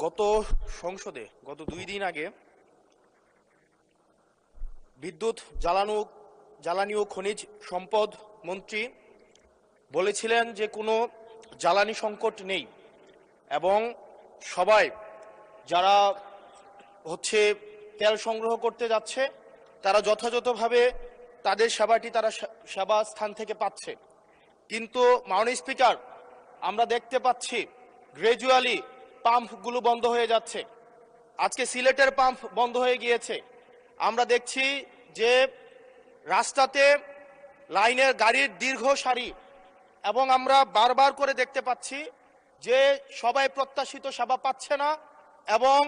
গত সংসদে গত 2 দিন আগে বিদ্যুৎ জ্বালানি ও খনিজ সম্পদ মন্ত্রী বলেছিলেন যে কোনো জ্বালানি সংকট নেই এবং সবাই যারা তেল সংগ্রহ করতে যাচ্ছে তারা যথাযথভাবে তাদের সেবাটি তারা সেবা স্থান থেকে পাচ্ছে। কিন্তু মাননীয় স্পিকার, আমরা দেখতে পাচ্ছি গ্র্যাজুয়ালি পাম্পগুলো বন্ধ হয়ে যাচ্ছে। আজকে সিলেটের পাম্প বন্ধ হয়ে গিয়েছে। আমরা দেখছি যে রাস্তাতে লাইনের গাড়ির দীর্ঘ সারি এবং আমরা বারবার করে দেখতে পাচ্ছি যে সবাই প্রত্যাশিত সেবা পাচ্ছে না এবং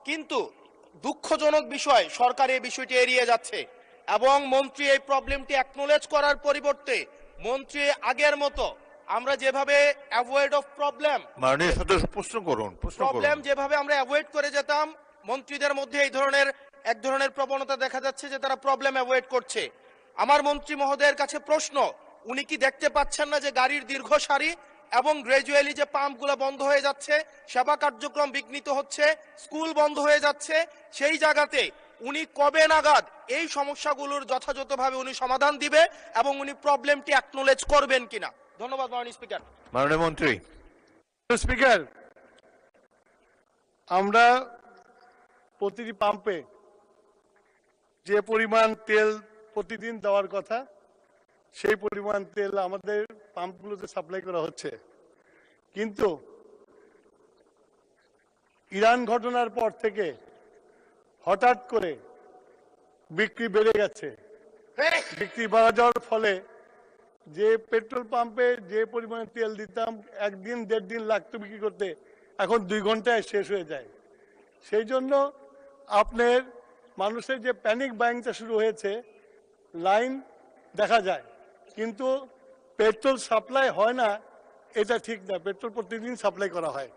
কিন্তু দুঃখজনক বিষয় সরকার এই বিষয়টি এড়িয়ে যাচ্ছে এবং মন্ত্রী এই প্রবলেমটি অ্যাকনোলেজ করার পরিবর্তে মন্ত্রী আগের মতো আমরা যেভাবে অ্যাভয়েড অফ প্রবলেম মাননীয় সদস্য প্রবলেম যেভাবে আমরা অ্যাভয়েড করে যেতাম, মন্ত্রীদের মধ্যে এক ধরনের প্রবণতা দেখা যাচ্ছে যে তারা প্রবলেম অ্যাভয়েড করছে। আমার মন্ত্রী মহোদয়ের কাছে প্রশ্ন, উনি কি দেখতে পাচ্ছেন না যে গাড়ির দীর্ঘ সারি এবং গ্র্যাজুয়ালি যে পাম্পগুলো বন্ধ হয়ে যাচ্ছে, সেবা কার্যক্রম বিঘ্নিত হচ্ছে, স্কুল বন্ধ হয়ে যাচ্ছে? সেই জায়গাতে উনি কবে নাগাদ এই সমস্যাগুলোর যথাযথভাবে উনি সমাধান দিবে এবং উনি প্রবলেমটি অ্যাকনোলেজ করবেন কিনা? ধন্যবাদ মাননীয় স্পিকার। মাননীয় মন্ত্রী। স্পিকার, আমরা প্রতিটি পাম্পে যে পরিমাণ তেল প্রতিদিন দেওয়ার কথা সেই পরিমাণ তেল আমাদের পাম্পগুলোতে সাপ্লাই করা হচ্ছে, কিন্তু ইরান ঘটনার পর থেকে হঠাৎ করে বিক্রি বেড়ে গেছে। বিক্রি বাড়া যাওয়ার ফলে যে পেট্রোল পাম্পে যে পরিমাণে তেল দিতাম 1 দিন 1.5 দিন লাগতো বিক্রি করতে, এখন 2 ঘন্টায় শেষ হয়ে যায়। সেই জন্য আপনার মানুষের যে প্যানিক বাইংটা শুরু হয়েছে, লাইন দেখা যায় কিন্তু পেট্রোল সাপ্লাই হয় না, এটা ঠিক না। পেট্রোল প্রতিদিন সাপ্লাই করা হয়।